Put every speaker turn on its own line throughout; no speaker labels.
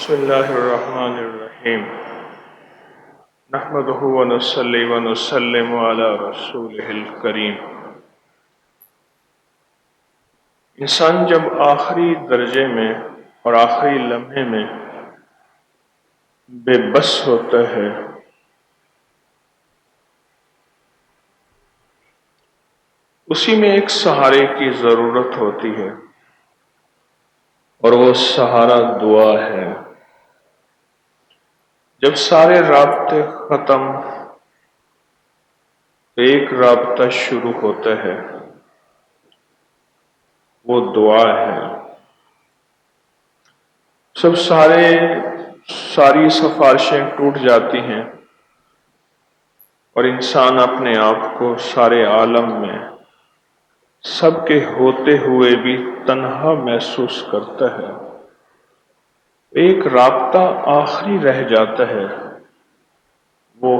بسم اللہ الرحمن الرحیم نحمدہ ونصلی ونسلم علی رسولہ الکریم۔ انسان جب آخری درجے میں اور آخری لمحے میں بے بس ہوتا ہے اسی میں ایک سہارے کی ضرورت ہوتی ہے، اور وہ سہارا دعا ہے۔ جب سارے رابطے ختم تو ایک رابطہ شروع ہوتا ہے، وہ دعا ہے۔ ساری سفارشیں ٹوٹ جاتی ہیں اور انسان اپنے آپ کو سارے عالم میں سب کے ہوتے ہوئے بھی تنہا محسوس کرتا ہے۔ ایک رابطہ آخری رہ جاتا ہے، وہ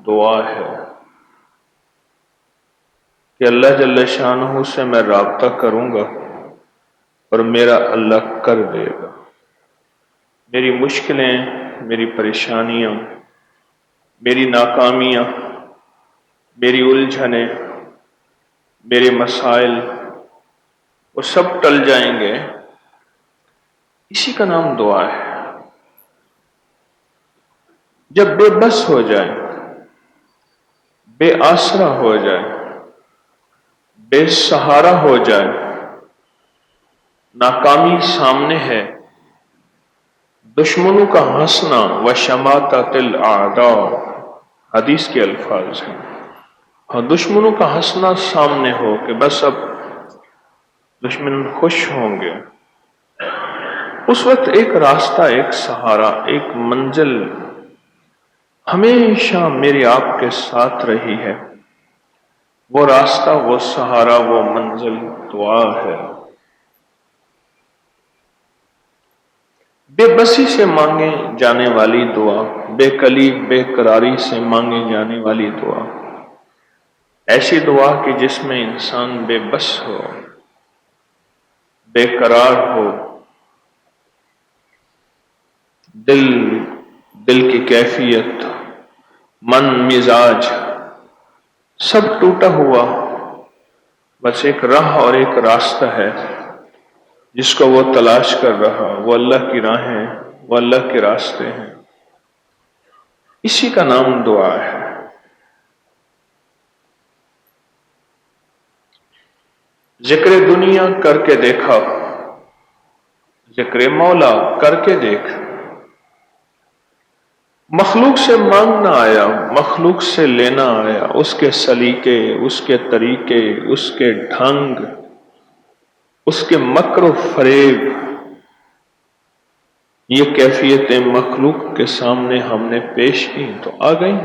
دعا ہے کہ اللہ جل شانہ سے میں رابطہ کروں گا اور میرا اللہ کر دے گا۔ میری مشکلیں، میری پریشانیاں، میری ناکامیاں، میری الجھنیں، میرے مسائل، وہ سب ٹل جائیں گے۔ اسی کا نام دعا ہے۔ جب بے بس ہو جائے، بے آسرا ہو جائے، بے سہارا ہو جائے، ناکامی سامنے ہے، دشمنوں کا ہنسنا وشماتت الاعداء حدیث کے الفاظ ہیں۔ اور دشمنوں کا ہنسنا سامنے ہو کہ بس اب دشمن خوش ہوں گے، اس وقت ایک راستہ، ایک سہارا، ایک منزل ہمیشہ میری آپ کے ساتھ رہی ہے۔ وہ راستہ، وہ سہارا، وہ منزل دعا ہے۔ بے بسی سے مانگے جانے والی دعا، بے کلی بے قراری سے مانگے جانے والی دعا، ایسی دعا کہ جس میں انسان بے بس ہو، بے قرار ہو، دل کی کیفیت، من، مزاج سب ٹوٹا ہوا، بس ایک راہ اور ایک راستہ ہے جس کو وہ تلاش کر رہا۔ وہ اللہ کی راہیں، وہ اللہ کے راستے ہیں، اسی کا نام دعا ہے۔ ذکر دنیا کر کے دیکھا، ذکر مولا کر کے دیکھ، مخلوق سے مانگنا آیا، مخلوق سے لینا آیا، اس کے سلیقے، اس کے طریقے، اس کے ڈھنگ، اس کے مکر و فریب، یہ کیفیتیں مخلوق کے سامنے ہم نے پیش کی تو آ گئی۔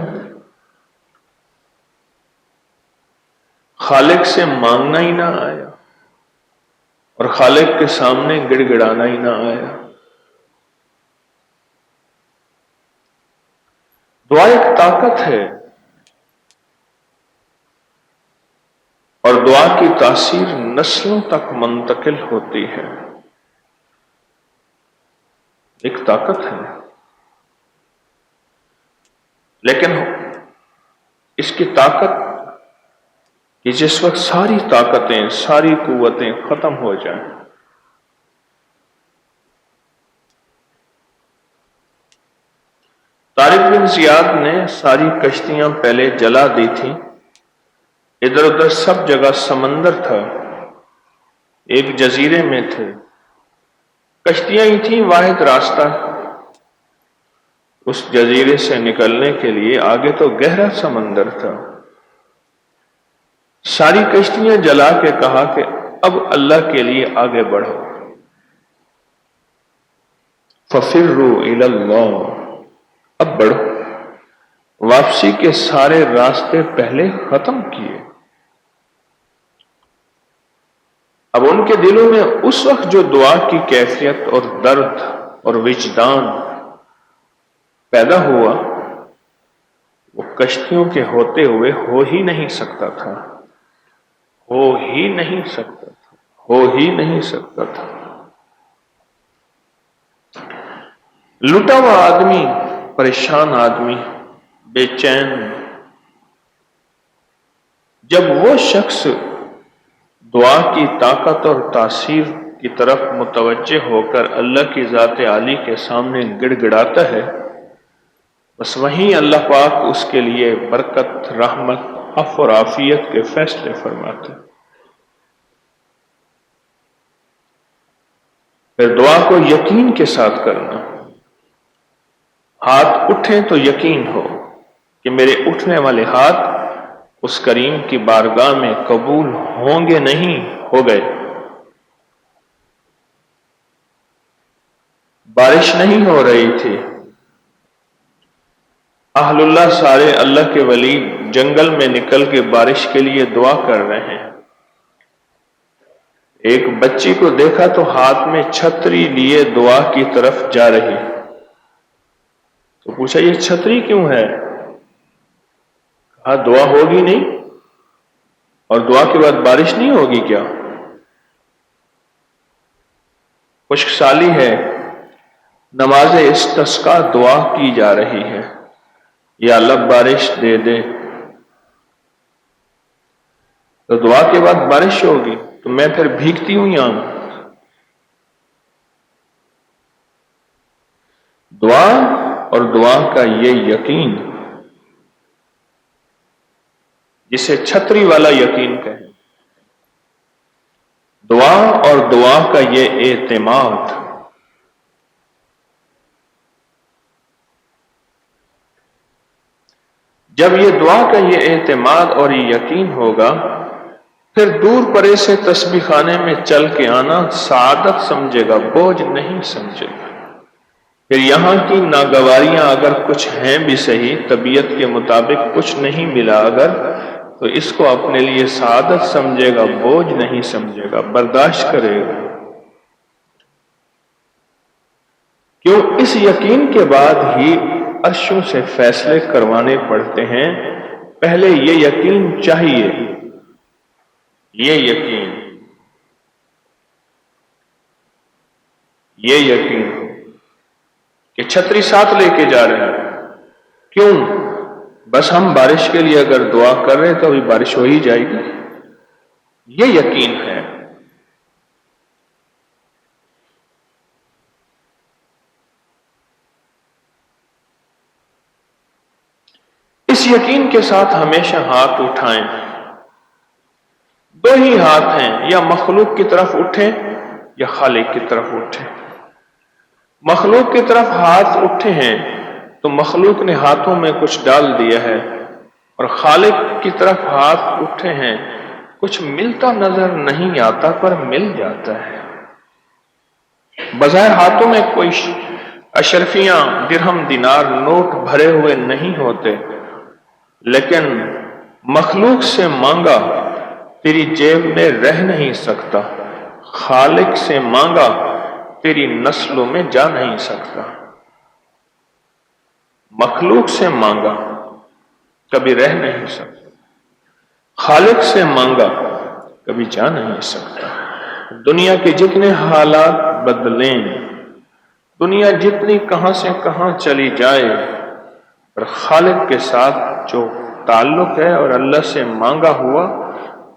خالق سے مانگنا ہی نہ آیا اور خالق کے سامنے گڑ گڑانا ہی نہ آیا۔ دعا ایک طاقت ہے، اور دعا کی تاثیر نسلوں تک منتقل ہوتی ہے۔ ایک طاقت ہے، لیکن اس کی طاقت کہ جس وقت ساری طاقتیں، ساری قوتیں ختم ہو جائیں، طارق بن زیاد نے ساری کشتیاں پہلے جلا دی تھیں، ادھر ادھر سب جگہ سمندر تھا، ایک جزیرے میں تھے، کشتیاں ہی تھیں، واحد راستہ اس جزیرے سے نکلنے کے لیے، آگے تو گہرا سمندر تھا۔ ساری کشتیاں جلا کے کہا کہ اب اللہ کے لیے آگے بڑھو، فَفِرُّوا إِلَى اللَّهِ، اب بڑھو، واپسی کے سارے راستے پہلے ختم کیے۔ اب ان کے دلوں میں اس وقت جو دعا کی کیفیت اور درد اور وجدان پیدا ہوا، وہ کشتیوں کے ہوتے ہوئے ہو ہی نہیں سکتا تھا، ہو ہی نہیں سکتا تھا، ہو ہی نہیں سکتا تھا۔ لٹا ہوا آدمی، پریشان آدمی، بے چین، جب وہ شخص دعا کی طاقت اور تاثیر کی طرف متوجہ ہو کر اللہ کی ذات عالی کے سامنے گڑ گڑاتا ہے، بس وہیں اللہ پاک اس کے لیے برکت، رحمت، عفو اور عافیت کے فیصلے فرماتے ہیں۔ پھر دعا کو یقین کے ساتھ کرنا، ہاتھ اٹھیں تو یقین ہو کہ میرے اٹھنے والے ہاتھ اس کریم کی بارگاہ میں قبول ہوں گے، نہیں ہو گئے۔ بارش نہیں ہو رہی تھی، اہل اللہ سارے اللہ کے ولی جنگل میں نکل کے بارش کے لیے دعا کر رہے ہیں۔ ایک بچی کو دیکھا تو ہاتھ میں چھتری لیے دعا کی طرف جا رہی، تو پوچھا یہ چھتری کیوں ہے؟ کہا دعا ہوگی نہیں، اور دعا کے بعد بارش نہیں ہوگی کیا؟ خشک سالی ہے، نماز استسقاء دعا کی جا رہی ہے، یا اللہ بارش دے دے، تو دعا کے بعد بارش ہوگی، تو میں پھر بھیگتی ہوں یہاں۔ دعا اور دعا کا یہ یقین جسے چھتری والا یقین کہیں، دعا اور دعا کا یہ اعتماد، جب یہ دعا کا یہ اعتماد اور یہ یقین ہوگا، پھر دور پرے سے تسبیح خانے میں چل کے آنا سعادت سمجھے گا، بوجھ نہیں سمجھے گا۔ پھر یہاں کی ناگواریاں اگر کچھ ہیں بھی صحیح، طبیعت کے مطابق کچھ نہیں ملا اگر، تو اس کو اپنے لیے سعادت سمجھے گا، بوجھ نہیں سمجھے گا، برداشت کرے گا۔ کیوں؟ اس یقین کے بعد ہی عرشوں سے فیصلے کروانے پڑتے ہیں۔ پہلے یہ یقین چاہیے، یہ یقین کہ چھتری ساتھ لے کے جا رہے ہیں، کیوں؟ بس ہم بارش کے لیے اگر دعا کر رہے ہیں تو ابھی بارش ہو ہی جائے گی، یہ یقین ہے۔ اس یقین کے ساتھ ہمیشہ ہاتھ اٹھائیں۔ دو ہی ہاتھ ہیں، یا مخلوق کی طرف اٹھیں یا خالق کی طرف اٹھیں۔ مخلوق کی طرف ہاتھ اٹھے ہیں تو مخلوق نے ہاتھوں میں کچھ ڈال دیا ہے، اور خالق کی طرف ہاتھ اٹھے ہیں، کچھ ملتا نظر نہیں آتا پر مل جاتا ہے۔ بظاہر ہاتھوں میں کوئی اشرفیاں، درہم، دینار، نوٹ بھرے ہوئے نہیں ہوتے، لیکن مخلوق سے مانگا تیری جیب میں رہ نہیں سکتا، خالق سے مانگا تیری نسلوں میں جا نہیں سکتا۔ مخلوق سے مانگا کبھی رہ نہیں سکتا، خالق سے مانگا کبھی جا نہیں سکتا۔ دنیا کے جتنے حالات بدلیں، دنیا جتنی کہاں سے کہاں چلی جائے، اور خالق کے ساتھ جو تعلق ہے اور اللہ سے مانگا ہوا،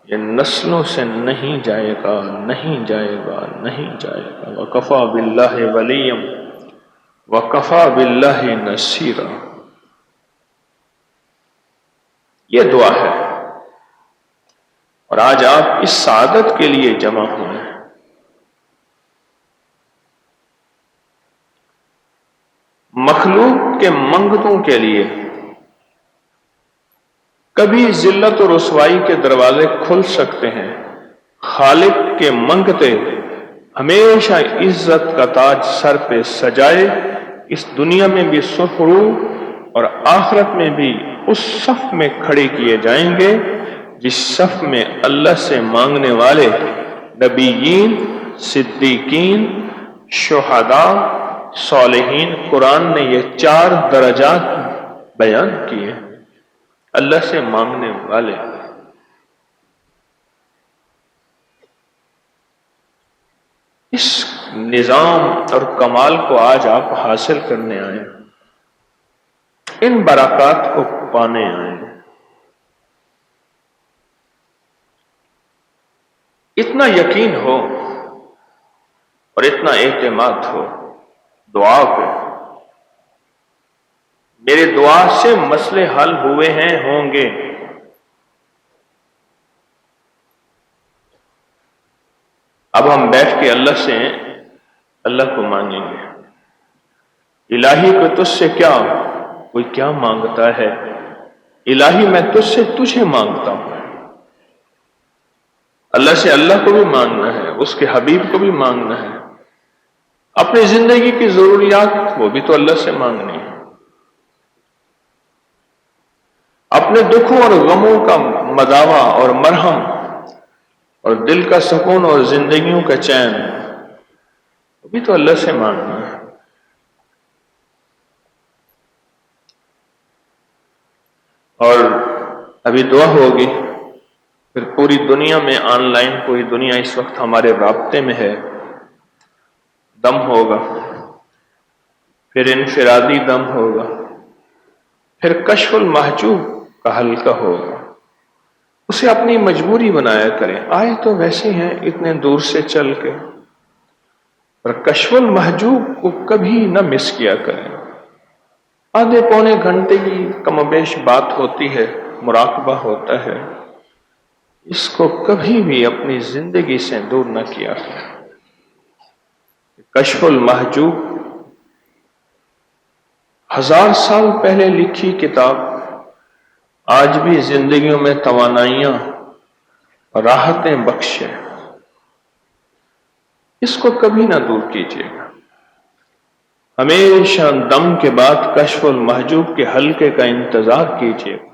یہ نسلوں سے نہیں جائے گا، نہیں جائے گا، نہیں جائے گا۔ وَكَفَى بِاللَّهِ وَلِيًّا وَكَفَى بِاللَّهِ نَصِيرًا۔ یہ دعا ہے، اور آج آپ اس سعادت کے لیے جمع ہوئے ہیں۔ مخلوق کے منگتوں کے لیے کبھی ذلت و رسوائی کے دروازے کھل سکتے ہیں، خالق کے منگتے ہمیشہ عزت کا تاج سر پہ سجائے، اس دنیا میں بھی سرخرو اور آخرت میں بھی اس صف میں کھڑے کیے جائیں گے جس صف میں اللہ سے مانگنے والے نبیین، صدیقین، شہداء، صالحین۔ قرآن نے یہ 4 درجات بیان کیے، اللہ سے مانگنے والے۔ اس نظام اور کمال کو آج آپ حاصل کرنے آئے ہیں، ان برکات کو پانے آئے ہیں۔ اتنا یقین ہو اور اتنا اعتماد ہو دعا پہ، میرے دعا سے مسئلے حل ہوئے ہیں، ہوں گے۔ اب ہم بیٹھ کے اللہ سے اللہ کو مانگیں گے، الہی کو تجھ سے کیا، کوئی کیا مانگتا ہے، الہی میں تجھ سے تجھے مانگتا ہوں۔ اللہ سے اللہ کو بھی مانگنا ہے، اس کے حبیب کو بھی مانگنا ہے، اپنی زندگی کی ضروریات وہ بھی تو اللہ سے مانگنی ہے، اپنے دکھوں اور غموں کا مداوا اور مرہم اور دل کا سکون اور زندگیوں کا چین وہ بھی تو اللہ سے مانگنا ہے۔ اور ابھی دعا ہوگی، پھر پوری دنیا میں آن لائن پوری دنیا اس وقت ہمارے رابطے میں ہے، دم ہوگا، پھر انفرادی دم ہوگا، پھر کشف المحجوب کا حلقہ ہوگا۔ اسے اپنی مجبوری بنایا کریں، آئے تو ویسے ہیں اتنے دور سے چل کے، پر کشف المحجوب کو کبھی نہ مس کیا کریں۔ آدھے پونے گھنٹے کی کم و بیش بات ہوتی ہے، مراقبہ ہوتا ہے، اس کو کبھی بھی اپنی زندگی سے دور نہ کیا کریں۔ کشف المحجوب 1000 سال پہلے لکھی کتاب آج بھی زندگیوں میں توانائیاں راحتیں بخشے، اس کو کبھی نہ دور کیجیے گا۔ ہمیشہ دم کے بعد کشف المحجوب کے حلقے کا انتظار کیجیے گا،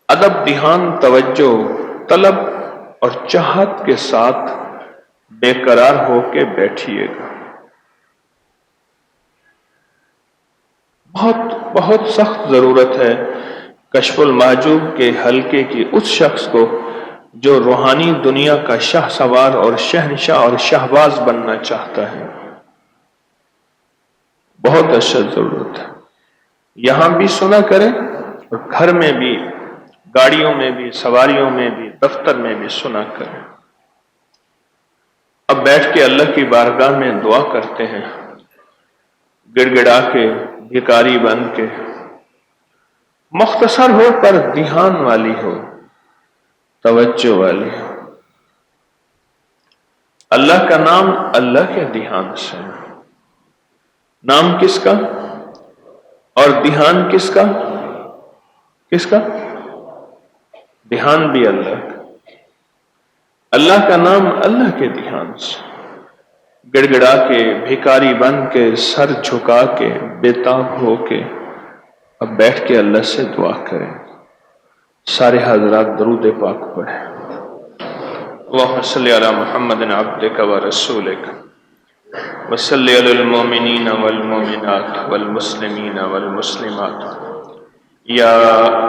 ادب، دھیان، توجہ، طلب اور چاہت کے ساتھ بے قرار ہو کے بیٹھیے گا۔ بہت بہت سخت ضرورت ہے کشف المحجوب کے حلقے کی اس شخص کو جو روحانی دنیا کا شاہ سوار اور شہنشاہ اور شہباز بننا چاہتا ہے، بہت اشد ضرورت ہے۔ یہاں بھی سنا کریں اور گھر میں بھی، گاڑیوں میں بھی، سواریوں میں بھی، دفتر میں بھی سنا کریں۔ اب بیٹھ کے اللہ کی بارگاہ میں دعا کرتے ہیں، گڑ گڑا کے، بھکاری بن کے، مختصر ہو پر دھیان والی ہو، توجہ والی ہو۔ اللہ کا نام اللہ کے دھیان سے، نام کس کا اور دھیان کس کا؟ کس کا؟ دھیان بھی اللہ کا، اللہ کا نام اللہ کے دھیان سے، گڑ گڑا کے، بھکاری بن کے، سر جھکا کے، بےتاب ہو کے اب بیٹھ کے اللہ سے دعا کریں۔ سارے حضرات درود پاک پڑھیں۔ اللہم صلی علی محمد عبدک و رسولک وصلی علی المؤمنین والمؤمنات والمسلمین والمسلمات یا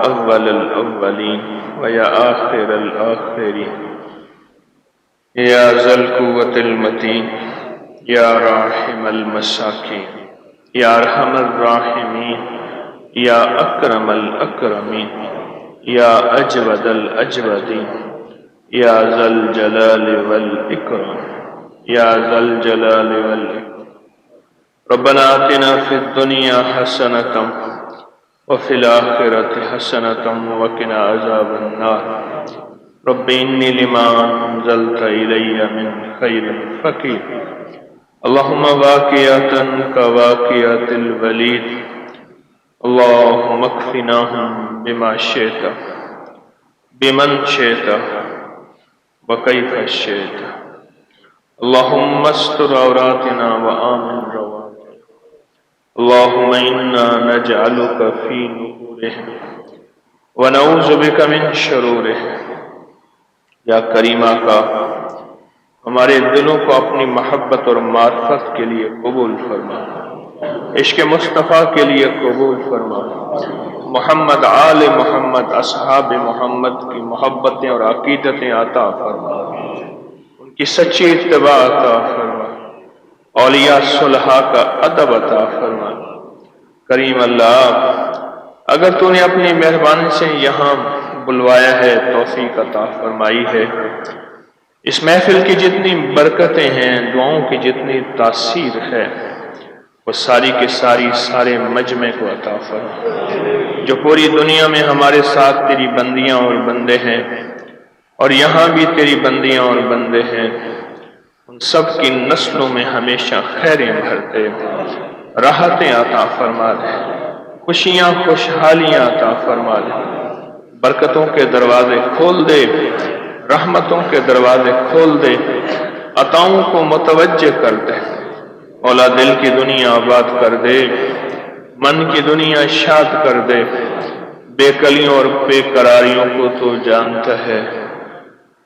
اول الاولین و یا آخر الآخرین یا ذی القوة المتین یا راحم المساکین یا ارحم الراحمین یا اکرم الاکرمین یا اجود الاجودین یا ذی الجلال والاکرام یا ذی الجلال والاکرام۔ ربنا آتنا فی الدنیا حسنۃ وفی الآخرۃ حسنۃ وقنا عذاب النار۔ رب انی لما انزلت الی من خیر فقیر۔ اللہم واقعتا کواقعۃ الولید، اللہم اکفناہم بما شئت بمن شئت وکیف شئت۔ اللہم استر عوراتنا وآمن رواتنا، اللہم انا نجعلک فی نحورہم ونعوذ بک من شرورہم۔ یا کریمہ کا ہمارے دلوں کو اپنی محبت اور معرفت کے لیے قبول فرما، عشق مصطفیٰ کے لیے قبول فرما، محمد، آل محمد، اصحاب محمد کی محبتیں اور عقیدتیں عطا فرما، ان کی سچی اتباع عطا فرما، اولیاء صلحاء کا ادب عطا فرما۔ کریم اللہ، اگر تو نے اپنی مہربانی سے یہاں بلوایا ہے، توفیق عطا فرمائی ہے، اس محفل کی جتنی برکتیں ہیں، دعاؤں کی جتنی تاثیر ہے، وہ ساری کی ساری سارے مجمع کو عطا فرما۔ جو پوری دنیا میں ہمارے ساتھ تیری بندیاں اور بندے ہیں، اور یہاں بھی تیری بندیاں اور بندے ہیں، ان سب کی نسلوں میں ہمیشہ خیریں بھرتے، راحتیں عطا فرما دے، خوشیاں خوشحالیاں عطا فرما دے، برکتوں کے دروازے کھول دے، رحمتوں کے دروازے کھول دے، عطاؤں کو متوجہ کر دے۔ مولا دل کی دنیا آباد کر دے، من کی دنیا شاد کر دے، بے کلیوں اور بے قراریوں کو تو جانتا ہے،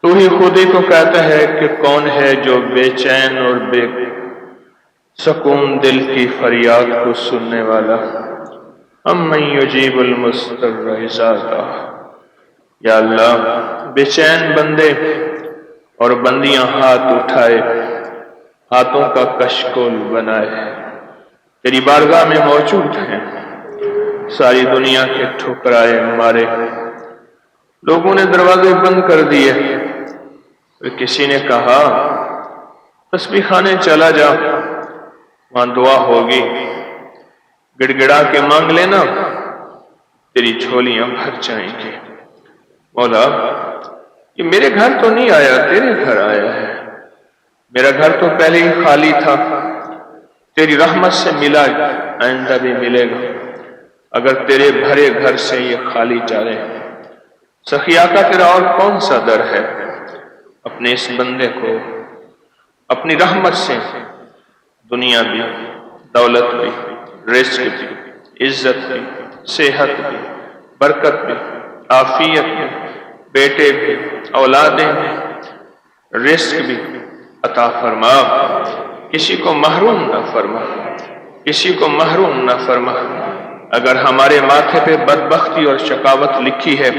تو ہی خود ہی تو کہتا ہے کہ کون ہے جو بے چین اور بے سکون دل کی فریاد کو سننے والا۔ امن یجیب المضطر اذا دعا۔ یا اللہ، بے چین بندے اور بندیاں ہاتھ اٹھائے، ہاتھوں کا کشکول بنائے، تیری بارگاہ میں موجود ہیں۔ ساری دنیا کے ٹھکرائے مارے لوگوں نے دروازے بند کر دیے، کسی نے کہا تسبیح خانے چلا جا، وہاں دعا ہوگی، گڑ گڑا کے مانگ لینا، تیری جھولیاں بھر جائیں گی۔ مولا، یہ میرے گھر تو نہیں آیا، تیرے گھر آیا ہے۔ میرا گھر تو پہلے ہی خالی تھا، تیری رحمت سے ملا، آئندہ بھی ملے گا۔ اگر تیرے بھرے گھر سے یہ خالی چلے، سخی آقا تیرا اور کون سا در ہے؟ اپنے اس بندے کو اپنی رحمت سے دنیا بھی، دولت بھی، رزق بھی، عزت بھی، صحت بھی، برکت بھی، عافیت بھی، بیٹے بھی، اولادیں بھی، رزق بھی عطا فرما۔ کسی کو محروم نہ فرما، کسی کو محروم نہ فرما۔ اگر ہمارے ماتھے پہ بدبختی اور شقاوت لکھی ہے،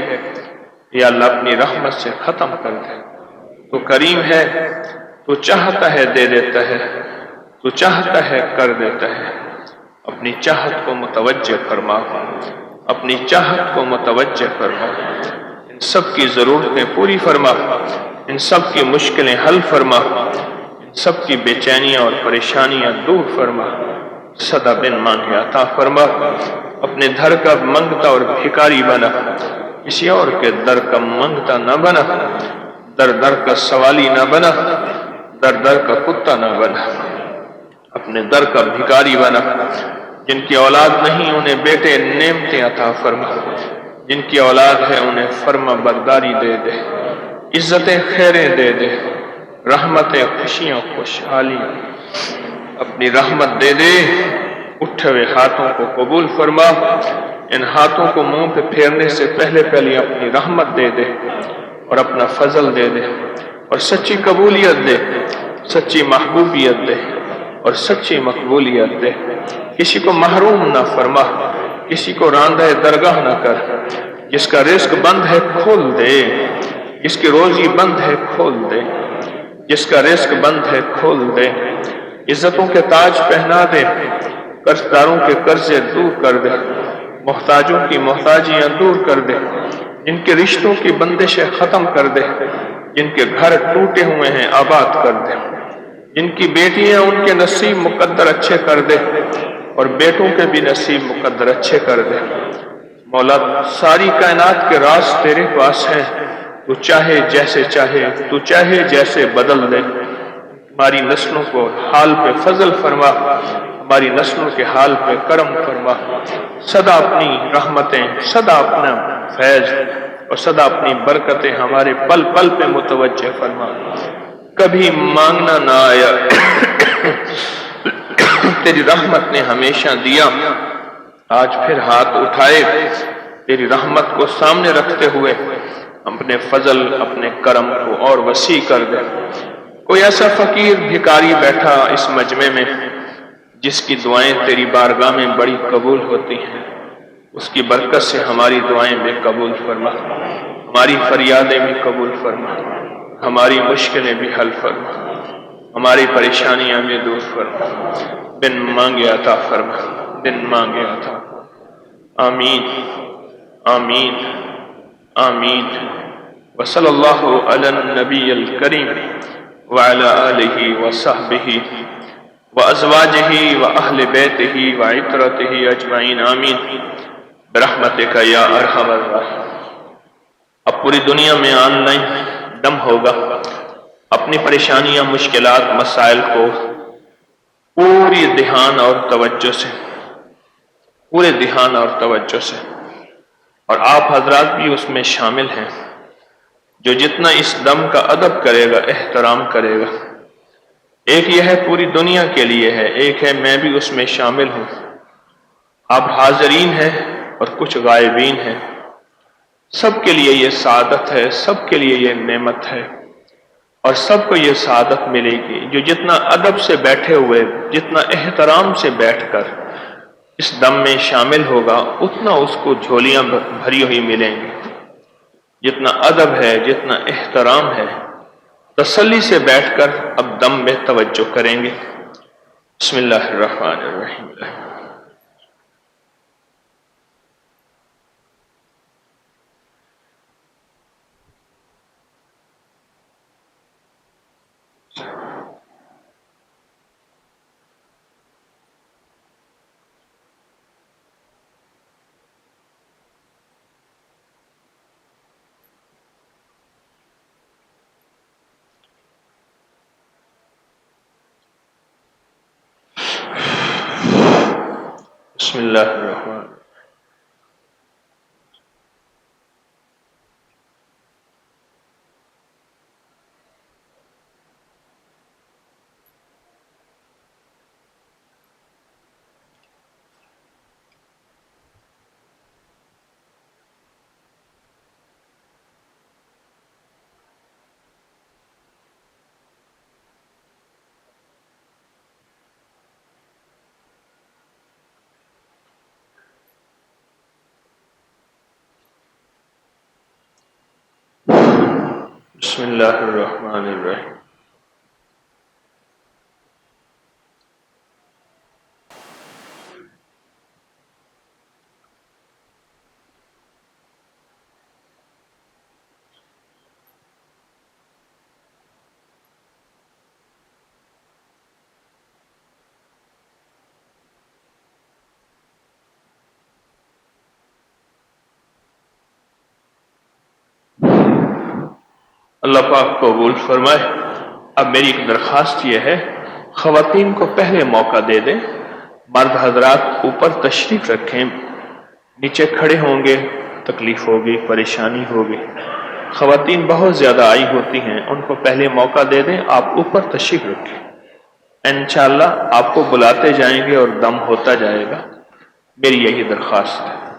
یا اللہ اپنی رحمت سے ختم کر دے۔ تو کریم ہے، تو چاہتا ہے دے دیتا ہے، تو چاہتا ہے کر دیتا ہے۔ اپنی چاہت کو متوجہ فرما، اپنی چاہت کو متوجہ فرما، ان سب کی ضرورتیں پوری فرما، ان سب کی مشکلیں حل فرما، ان سب کی بے چینیاں اور پریشانیاں دور فرما، صدا بن مانگے عطا فرما۔ اپنے در کا منگتا اور بھکاری بنا، کسی اور کے در کا منگتا نہ بنا، در در کا سوالی نہ بنا، در در کا کتا نہ بنا، اپنے در کا بھکاری بنا۔ جن کی اولاد نہیں انہیں بیٹے نعمتیں عطا فرما، جن کی اولاد ہے انہیں فرما برداری دے دے، عزتیں خیریں دے دے، رحمتیں خوشیاں خوشحالیاں اپنی رحمت دے دے۔ اٹھے ہوئے ہاتھوں کو قبول فرما، ان ہاتھوں کو منہ پہ پھیرنے سے پہلے پہلے اپنی رحمت دے دے اور اپنا فضل دے دے، اور سچی قبولیت دے، سچی محبوبیت دے اور سچی مقبولیت دے۔ کسی کو محروم نہ فرما، کسی کو راندہ درگاہ نہ کر۔ جس کا رزق بند ہے کھول دے، جس کی روزی بند ہے کھول دے، جس کا رزق بند ہے کھول دے۔ عزتوں کے تاج پہنا دے، قرض داروں کے قرضے دور کر دے، محتاجوں کی محتاجیاں دور کر دے، جن کے رشتوں کی بندشیں ختم کر دے، جن کے گھر ٹوٹے ہوئے ہیں آباد کر دے، جن کی بیٹیاں ان کے نصیب مقدر اچھے کر دے، اور بیٹوں کے بھی نصیب مقدر اچھے کر دے۔ مولا، ساری کائنات کے راز تیرے پاس ہیں، تو چاہے جیسے چاہے، تو چاہے جیسے بدل دے۔ ہماری نسلوں کو حال پہ فضل فرما، ہماری نسلوں کے حال پہ کرم فرما، سدا اپنی رحمتیں، سدا اپنا فیض اور سدا اپنی برکتیں ہمارے پل پل پہ متوجہ فرما۔ کبھی مانگنا نہ آیا، تیری رحمت نے ہمیشہ دیا۔ آج پھر ہاتھ اٹھائے، تیری رحمت کو سامنے رکھتے ہوئے اپنے فضل، اپنے کرم کو اور وسیع کر دے۔ کوئی ایسا فقیر بھکاری بیٹھا اس مجمع میں جس کی دعائیں تیری بارگاہ میں بڑی قبول ہوتی ہیں، اس کی برکت سے ہماری دعائیں بھی قبول فرما، ہماری فریادیں بھی قبول فرما، ہماری مشکلیں بھی حل فرما۔ ہماری پریشانیاں بھی دور فرما، بن مانگے عطا فرما، بن مانگے عطا فرما۔ آمین آمین آمین۔ وصلی اللہ علی النبی الکریم وعلی آلہ وصحبہ وازواجہ واہل بیتہ وعترتہ اجمعین آمین برحمتک یا ارحم الراحمین۔ اب پوری دنیا میں آن لائن دم ہوگا، اپنی پریشانیاں، مشکلات، مسائل کو پوری دھیان اور توجہ سے، پورے دھیان اور توجہ سے، اور آپ حضرات بھی اس میں شامل ہیں، جو جتنا اس دم کا ادب کرے گا، احترام کرے گا، ایک یہ ہے پوری دنیا کے لیے ہے، ایک ہے میں بھی اس میں شامل ہوں۔ آپ حاضرین ہیں اور کچھ غائبین ہیں، سب کے لیے یہ سعادت ہے، سب کے لیے یہ نعمت ہے، اور سب کو یہ سعادت ملے گی جو جتنا ادب سے بیٹھے ہوئے، جتنا احترام سے بیٹھ کر اس دم میں شامل ہوگا، اتنا اس کو جھولیاں بھری ہوئی ملیں گی۔ جتنا ادب ہے، جتنا احترام ہے، تسلی سے بیٹھ کر اب دم میں توجہ کریں گے۔ بسم اللہ الرحمن الرحیم۔ بسم اللہ الرحمن الرحیم۔ بسم اللہ الرحمن الرحیم۔ اللہ پاک قبول فرمائے۔ اب میری ایک درخواست یہ ہے، خواتین کو پہلے موقع دے دیں، مرد حضرات اوپر تشریف رکھیں، نیچے کھڑے ہوں گے تکلیف ہوگی، پریشانی ہوگی۔ خواتین بہت زیادہ آئی ہوتی ہیں، ان کو پہلے موقع دے دیں، آپ اوپر تشریف رکھیں، انشاءاللہ آپ کو بلاتے جائیں گے اور دم ہوتا جائے گا۔ میری یہی درخواست ہے۔